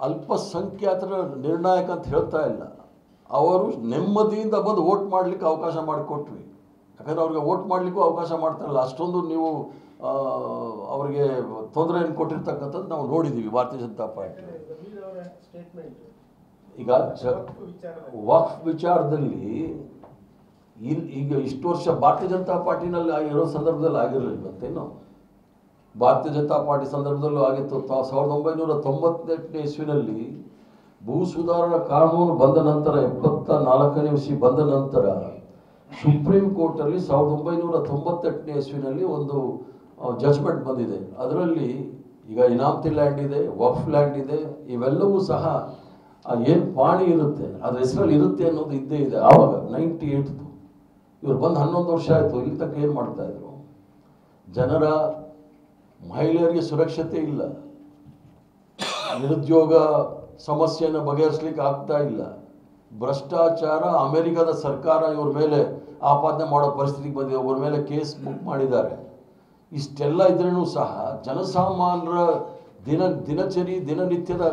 ಅಲ್ಪಸಂಖ್ಯಾತರ ನಿರ್ಣಾಯಕ ಅಂತ ಹೇಳ್ತಾ ಇಲ್ಲ. ಅವರು ನೆಮ್ಮದಿಯಿಂದ ಬಂದು ವೋಟ್ ಮಾಡಲಿಕ್ಕೆ ಅವಕಾಶ ಮಾಡಿಕೊಟ್ವಿ. ಯಾಕಂದರೆ ಅವ್ರಿಗೆ ವೋಟ್ ಮಾಡಲಿಕ್ಕೂ ಅವಕಾಶ ಮಾಡ್ತಾರಲ್ಲ, ಅಷ್ಟೊಂದು ನೀವು ಅವರಿಗೆ ತೊಂದರೆಯನ್ನು ಕೊಟ್ಟಿರ್ತಕ್ಕಂಥದ್ದು ನಾವು ನೋಡಿದ್ದೀವಿ ಭಾರತೀಯ ಜನತಾ ಪಾರ್ಟಿ. ಈಗ ವಕ್ಫ್ ವಿಚಾರದಲ್ಲಿ ಈಗ ಇಷ್ಟು ವರ್ಷ ಭಾರತೀಯ ಜನತಾ ಪಾರ್ಟಿನಲ್ಲಿ ಆಗಿರೋ ಸಂದರ್ಭದಲ್ಲಿ ಆಗಿರಲಿಲ್ಲಂತೇನು? ಭಾರತೀಯ ಜನತಾ ಪಾರ್ಟಿ ಸಂದರ್ಭದಲ್ಲೂ ಆಗಿತ್ತು. 1998ನೇ ಇಸ್ವಿನಲ್ಲಿ ಭೂ ಸುಧಾರಣಾ ಕಾನೂನು ಬಂದ ನಂತರ 74ನೇ ಇಸ್ವಿ ಬಂದ ನಂತರ ಸುಪ್ರೀಂ ಕೋರ್ಟಲ್ಲಿ 1998ನೇ ಇಸ್ವಿನಲ್ಲಿ ಒಂದು ಜಜ್ಮೆಂಟ್ ಬಂದಿದೆ. ಅದರಲ್ಲಿ ಈಗ ಇನಾಮತಿ ಲ್ಯಾಂಡ್ ಇದೆ, ವಕ್ಫ್ ಲ್ಯಾಂಡ್ ಇದೆ, ಇವೆಲ್ಲವೂ ಸಹ ಏನು ಪಾಣಿ ಇರುತ್ತೆ ಅದ್ರ ಹೆಸರಲ್ಲಿ ಇರುತ್ತೆ ಅನ್ನೋದು ಇದ್ದೇ ಇದೆ. ಆವಾಗ 98 ಇವ್ರು ಬಂದು 11 ವರ್ಷ ಆಯಿತು. ಇಲ್ಲಿ ತನಕ ಏನು ಮಾಡ್ತಾ ಇದ್ರು? ಜನರ ಮಹಿಳೆಯರಿಗೆ ಸುರಕ್ಷತೆ ಇಲ್ಲ, ನಿರುದ್ಯೋಗ ಸಮಸ್ಯೆಯನ್ನು ಬಗೆಹರಿಸಲಿಕ್ಕೆ ಆಗ್ತಾ ಇಲ್ಲ, ಭ್ರಷ್ಟಾಚಾರ, ಅಮೆರಿಕದ ಸರ್ಕಾರ ಇವ್ರ ಮೇಲೆ ಆಪಾದನೆ ಮಾಡೋ ಪರಿಸ್ಥಿತಿಗೆ ಬಂದಿದೆ, ಅವ್ರ ಮೇಲೆ ಕೇಸ್ ಬುಕ್ ಮಾಡಿದ್ದಾರೆ. ಇಷ್ಟೆಲ್ಲ ಇದ್ರೂ ಸಹ ಜನಸಾಮಾನ್ಯರ ದಿನಚರಿ ದಿನನಿತ್ಯದ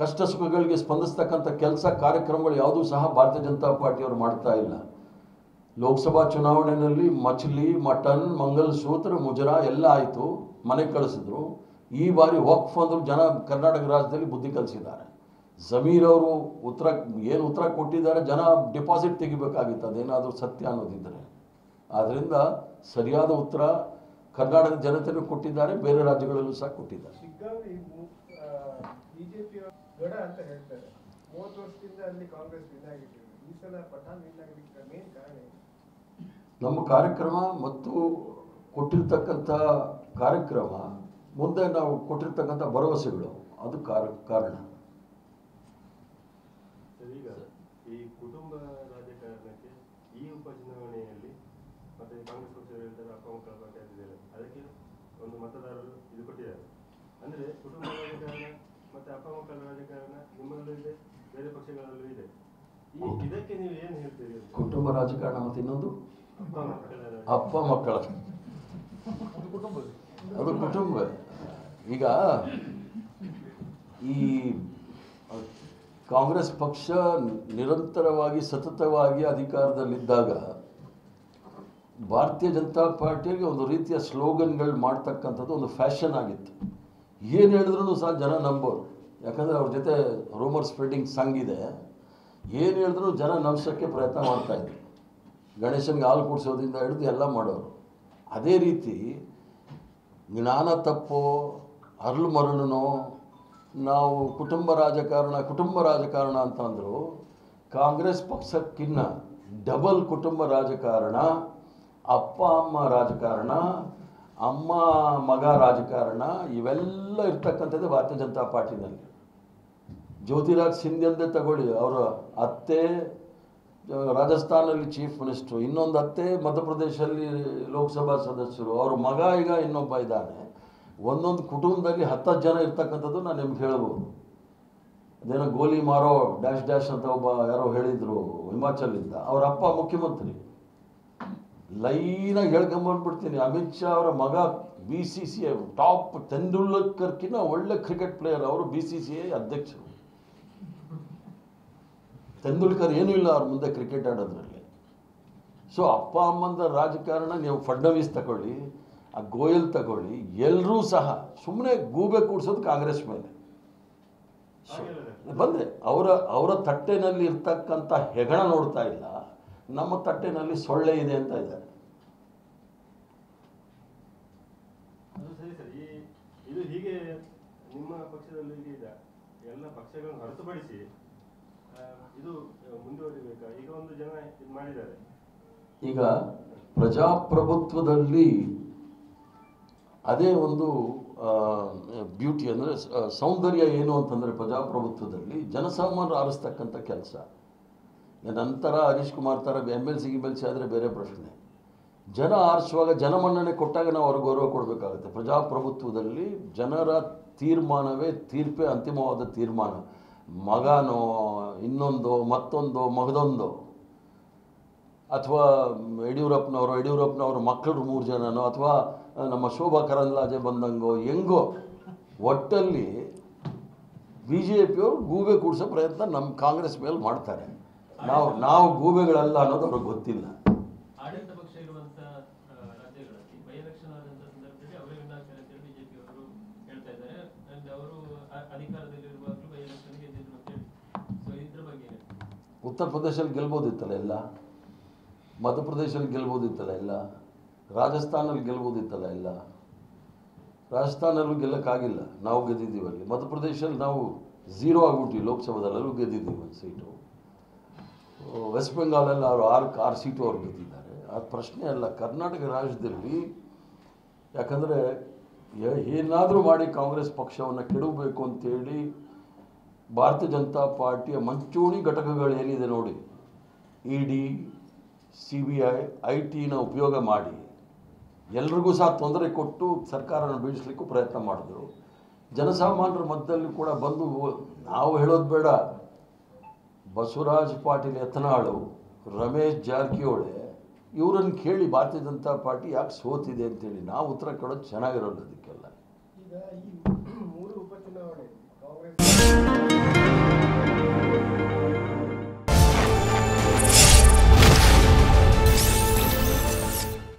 ಕಷ್ಟ ಸುಖಗಳಿಗೆ ಸ್ಪಂದಿಸ್ತಕ್ಕಂಥ ಕೆಲಸ ಕಾರ್ಯಕ್ರಮಗಳು ಯಾವುದೂ ಸಹ ಭಾರತೀಯ ಜನತಾ ಪಾರ್ಟಿಯವರು ಮಾಡ್ತಾ ಇಲ್ಲ. ಲೋಕಸಭಾ ಚುನಾವಣೆಯಲ್ಲಿ ಮछली, ಮಟನ್, ಮಂಗಲಸೂತ್ರ, ಮುಜರಾ ಎಲ್ಲ ಆಯಿತು, ಮನೆಗೆ ಕಳಿಸಿದ್ರು. ಈ ಬಾರಿ ವಕ್ಫ್ ಅಂದರು ಜನ ಕರ್ನಾಟಕ ರಾಜ್ಯದಲ್ಲಿ ಬುದ್ಧಿ ಕಲಿಸಿದ್ದಾರೆ. ಜಮೀರ್ ಅವರು ಉತ್ತರ ಕೊಟ್ಟಿದ್ದಾರೆ, ಜನ ಡಿಪಾಸಿಟ್ ತೆಗಿಬೇಕಾಗಿತ್ತು ಅದೇನಾದರೂ ಸತ್ಯ ಅನ್ನೋದಿದ್ದರೆ. ಆದ್ದರಿಂದ ಸರಿಯಾದ ಉತ್ತರ ಕರ್ನಾಟಕದ ಜನತೆಯೂ ಕೊಟ್ಟಿದ್ದಾರೆ, ಬೇರೆ ರಾಜ್ಯಗಳಲ್ಲೂ ಸಹ ಕೊಟ್ಟಿದ್ದಾರೆ. ನಮ್ಮ ಕಾರ್ಯಕ್ರಮ ಮತ್ತು ಕೊಟ್ಟಿರ್ತಕ್ಕಂಥ ಕಾರ್ಯಕ್ರಮ, ಮುಂದೆ ನಾವು ಕೊಟ್ಟಿರ್ತಕ್ಕಂಥ ಭರವಸೆಗಳು, ಅದು ಕಾರಣ. ಈಗ ಈ ಕುಟುಂಬ ರಾಜಕಾರಣಕ್ಕೆ ಈ ಉಪಚುನಾವಣೆಯಲ್ಲಿ ಮತ್ತೆ ಕಾಂಗ್ರೆಸ್ ಪಕ್ಷ ಹೇಳ್ತಾರೆ ಅಪಮಕ್ಕಳ ಬಗ್ಗೆ ಆಗಿದ್ದಾರೆ, ಅದಕ್ಕೆ ಒಂದು ಮತದಾರರು ಇದು ಕೊಟ್ಟಿದ್ದಾರೆ. ಅಂದ್ರೆ ಕುಟುಂಬ ರಾಜಕಾರಣ ಮತ್ತೆ ಅಪಮಕ್ಕಳ ರಾಜಕಾರಣ ನಿಮ್ಮಲ್ಲೂ ಇದೆ, ಬೇರೆ ಪಕ್ಷಗಳಲ್ಲೂ ಇದೆ. ಇದಕ್ಕೆ ನೀವು ಏನು ಹೇಳ್ತೀರಿ? ಕುಟುಂಬ ರಾಜಕಾರಣ ಮತ್ತು ಇನ್ನೊಂದು ಅಪ್ಪ ಮಕ್ಕಳ, ಅದು ಕುಟುಂಬ. ಈಗ ಈ ಕಾಂಗ್ರೆಸ್ ಪಕ್ಷ ನಿರಂತರವಾಗಿ ಸತತವಾಗಿ ಅಧಿಕಾರದಲ್ಲಿದ್ದಾಗ ಭಾರತೀಯ ಜನತಾ ಪಾರ್ಟಿಗೆ ಒಂದು ರೀತಿಯ ಸ್ಲೋಗನ್ಗಳು ಮಾಡ್ತಕ್ಕಂಥದ್ದು ಒಂದು ಫ್ಯಾಷನ್ ಆಗಿತ್ತು. ಏನು ಹೇಳಿದ್ರೂ ಸಹ ಜನ ನಂಬೋರು, ಯಾಕಂದರೆ ಅವ್ರ ಜೊತೆ ರೂಮರ್ ಸ್ಪ್ರೆಡಿಂಗ್ ಸಂಗಿದೆ. ಏನು ಹೇಳಿದ್ರು ಜನ ನಂಬಿಸೋಕ್ಕೆ ಪ್ರಯತ್ನ ಮಾಡ್ತಾಯಿದ್ರು. ಗಣೇಶನಿಗೆ ಹಾಲು ಕುಡಿಸೋದ್ರಿಂದ ಹಿಡಿದು ಎಲ್ಲ ಮಾಡೋರು. ಅದೇ ರೀತಿ ಜ್ಞಾನ ತಪ್ಪೋ ಅರಳು ಮರಳುನೋ ನಾವು ಕುಟುಂಬ ರಾಜಕಾರಣ ಅಂತಂದರು. ಕಾಂಗ್ರೆಸ್ ಪಕ್ಷಕ್ಕಿನ್ನ ಡಬಲ್ ಕುಟುಂಬ ರಾಜಕಾರಣ, ಅಪ್ಪ ಅಮ್ಮ ರಾಜಕಾರಣ, ಅಮ್ಮ ಮಗ ರಾಜಕಾರಣ, ಇವೆಲ್ಲ ಇರ್ತಕ್ಕಂಥದ್ದೇ ಭಾರತೀಯ ಜನತಾ ಪಾರ್ಟಿನಲ್ಲಿ. ಜ್ಯೋತಿರಾಜ್ ಸಿಂಧ್ಯಂದೇ ತಗೊಳ್ಳಿ, ಅವರ ಅತ್ತೆ ರಾಜಸ್ಥಾನಲ್ಲಿ ಚೀಫ್ ಮಿನಿಸ್ಟ್ರು, ಇನ್ನೊಂದು ಅತ್ತೆ ಮಧ್ಯಪ್ರದೇಶದಲ್ಲಿ ಲೋಕಸಭಾ ಸದಸ್ಯರು, ಅವ್ರ ಮಗ ಈಗ ಇನ್ನೊಬ್ಬ ಇದ್ದಾನೆ. ಒಂದೊಂದು ಕುಟುಂಬದಲ್ಲಿ 10 ಜನ ಇರ್ತಕ್ಕಂಥದ್ದು ನಾನು ನಿಮ್ಗೆ ಹೇಳ್ಬೋದು. ಅದೇನೋ ಗೋಲಿ ಮಾರೋ ಡ್ಯಾಶ್ ಅಂತ ಒಬ್ಬ ಯಾರೋ ಹೇಳಿದರು ಹಿಮಾಚಲಿಂದ, ಅವರ ಅಪ್ಪ ಮುಖ್ಯಮಂತ್ರಿ. ಲೈನಾಗಿ ಹೇಳ್ಕೊಂಬಂದ್ಬಿಡ್ತೀನಿ, ಅಮಿತ್ ಶಾ ಅವರ ಮಗ BCCI ಟಾಪ್, ತೆಂಡೂಲ್ಕರ್ಕಿನ್ನ ಒಳ್ಳೆ ಕ್ರಿಕೆಟ್ ಪ್ಲೇಯರ್, ಅವರು BCCI ಅಧ್ಯಕ್ಷರು. ತೆಂಡೂಲ್ಕರ್ ಏನೂ ಇಲ್ಲ ಅವ್ರ ಮುಂದೆ ಕ್ರಿಕೆಟ್ ಆಡೋದ್ರಲ್ಲಿ. ಸೊ ಅಪ್ಪ ಅಮ್ಮಂದ ರಾಜಕಾರಣ ನೀವು ಫಡ್ನವೀಸ್ ತಗೊಳ್ಳಿ, ಆ ಗೋಯಲ್ ತಗೊಳ್ಳಿ, ಎಲ್ಲರೂ ಸಹ ಸುಮ್ಮನೆ ಗೂಬೆ ಕೂಡಿಸೋದು ಕಾಂಗ್ರೆಸ್ ಮೇಲೆ. ಬಂದರೆ ಅವರ ತಟ್ಟೆನಲ್ಲಿ ಇರ್ತಕ್ಕಂಥ ಹೆಗಣ ನೋಡ್ತಾ ಇಲ್ಲ, ನಮ್ಮ ತಟ್ಟೆನಲ್ಲಿ ಸೊಳ್ಳೆ ಇದೆ ಅಂತ ಇದ್ದಾರೆ. ಇದು ಹೀಗೆ ನಿಮ್ಮ ಪಕ್ಷದಲ್ಲಿ ಇದೆ, ಎಲ್ಲ ಪಕ್ಷಗಳನ್ನು ಹೊರತುಪಡಿಸಿ ಇದು ಮುಂದುವರಿಬೇಕಾ? ಈಗ ಒಂದು ಜನ ಇದು ಮಾಡಿದ್ದಾರೆ. ಈಗ ಪ್ರಜಾಪ್ರಭುತ್ವದಲ್ಲಿ ಅದೇ ಒಂದು ಬ್ಯೂಟಿ, ಅಂದರೆ ಸೌಂದರ್ಯ ಏನು ಅಂತಂದರೆ ಪ್ರಜಾಪ್ರಭುತ್ವದಲ್ಲಿ ಜನಸಾಮಾನ್ಯರು ಆರಿಸ್ತಕ್ಕಂಥ ಕೆಲಸ. ನಂತರ ಹರೀಶ್ ಕುಮಾರ್ ಥರ MLC ಆದರೆ ಬೇರೆ ಪ್ರಶ್ನೆ. ಜನ ಆರಿಸುವಾಗ ಜನಮನ್ನಣೆ ಕೊಟ್ಟಾಗ ನಾವು ಅವ್ರಿಗೆ ಗೌರವ ಕೊಡಬೇಕಾಗುತ್ತೆ. ಪ್ರಜಾಪ್ರಭುತ್ವದಲ್ಲಿ ಜನರ ತೀರ್ಪೇ ಅಂತಿಮವಾದ ತೀರ್ಮಾನ. ಮಗನೋ ಇನ್ನೊಂದು ಮತ್ತೊಂದು ಮಗದೊಂದು, ಅಥವಾ ಯಡಿಯೂರಪ್ಪನವರು ಮಕ್ಕಳು 3 ಜನನೋ, ಅಥವಾ ನಮ್ಮ ಶೋಭಾ ಕರಂದ್ಲಾಜೆ ಬಂದಂಗೋ ಹೆಂಗೋ, ಒಟ್ಟಲ್ಲಿ BJPಯವರು ಗೂಬೆ ಕೂಡಿಸೋ ಪ್ರಯತ್ನ ನಮ್ಮ ಕಾಂಗ್ರೆಸ್ ಮೇಲೆ ಮಾಡ್ತಾರೆ. ನಾವು ಗೂಬೆಗಳಲ್ಲ ಅನ್ನೋದು ಅವ್ರಿಗೆ ಗೊತ್ತಿಲ್ಲ. ಆಡಳಿತ ಪಕ್ಷ ಇರುವಂತ ರಾಜ್ಯಗಳಲ್ಲಿ ಬೈ ಎಲೆಕ್ಷನ್ ಆದಂತ ಸಂದರ್ಭದಲ್ಲಿ ಅವರೇ ವಿನ್ ಆಗ್ತಾರೆ ಅಂತ ಬಿಜೆಪಿ ಅವರು ಹೇಳ್ತಾ ಇದ್ದಾರೆ. ಅವರು ಅಧಿಕಾರದಲ್ಲಿರುವಾಗಲೂ ಬೈ ಎಲೆಕ್ಷನ್ ಗೆದ್ದಿದ್ರು ಅಂತ ಹೇಳಿ. ಸೊ ಇದ್ರ ಬಗ್ಗೆ ಉತ್ತರ ಪ್ರದೇಶದಲ್ಲಿ ಗೆಲ್ಬೋದಿತ್ತಲ್ಲ ಎಲ್ಲ, ಮಧ್ಯಪ್ರದೇಶದಲ್ಲಿ ಗೆಲ್ಬೋದಿತ್ತಲ್ಲ ಎಲ್ಲ, ರಾಜಸ್ಥಾನಲ್ಲಿ ಗೆಲ್ಬೋದಿತ್ತಲ್ಲ ಎಲ್ಲ. ರಾಜಸ್ಥಾನಲ್ಲೂ ಗೆಲ್ಲಕ್ಕಾಗಿಲ್ಲ, ನಾವು ಗೆದ್ದಿದ್ದೀವಿ ಅಲ್ಲಿ. ಮಧ್ಯಪ್ರದೇಶದಲ್ಲಿ ನಾವು 0 ಆಗ್ಬಿಟ್ಟಿವಿ, ಲೋಕಸಭಾದಲ್ಲೂ ಗೆದ್ದಿದ್ದೀವಿ ಒಂದು ಸೀಟು. ವೆಸ್ಟ್ ಬೆಂಗಾಲಲ್ಲಿ ಅವರು 6 ಸೀಟು ಅವ್ರು ಗೆದ್ದಿದ್ದಾರೆ. ಅದು ಪ್ರಶ್ನೆ ಅಲ್ಲ. ಕರ್ನಾಟಕ ರಾಜ್ಯದಲ್ಲಿ ಯಾಕಂದರೆ ಏನಾದರೂ ಮಾಡಿ ಕಾಂಗ್ರೆಸ್ ಪಕ್ಷವನ್ನು ಕೆಡವಬೇಕು ಅಂತೇಳಿ ಭಾರತೀಯ ಜನತಾ ಪಾರ್ಟಿಯ ಮಂಚೂಣಿ ಘಟಕಗಳೇನಿದೆ ನೋಡಿ, ED, CBI, IT ಉಪಯೋಗ ಮಾಡಿ ಎಲ್ರಿಗೂ ಸಹ ತೊಂದರೆ ಕೊಟ್ಟು ಸರ್ಕಾರನ ಬೀಳಿಸ್ಲಿಕ್ಕೂ ಪ್ರಯತ್ನ ಮಾಡಿದ್ರು. ಜನಸಾಮಾನ್ಯರ ಮಧ್ಯದಲ್ಲಿ ಕೂಡ ಬಂದು, ನಾವು ಹೇಳೋದು ಬೇಡ, ಬಸವರಾಜ್ ಪಾಟೀಲ್ ಯತ್ನಾಳು, ರಮೇಶ್ ಜಾರಕಿಹೊಳಿ ಇವರನ್ನು ಕೇಳಿ ಭಾರತೀಯ ಜನತಾ ಪಾರ್ಟಿ ಯಾಕೆ ಸೋತಿದೆ ಅಂತೇಳಿ ನಾವು ಉತ್ತರ ಕೊಡೋದು ಚೆನ್ನಾಗಿರೋದು ಅದಕ್ಕೆಲ್ಲ. ಈಗ ಈ 3 ಉಪಚುನಾವಣೆ ಕಾಂಗ್ರೆಸ್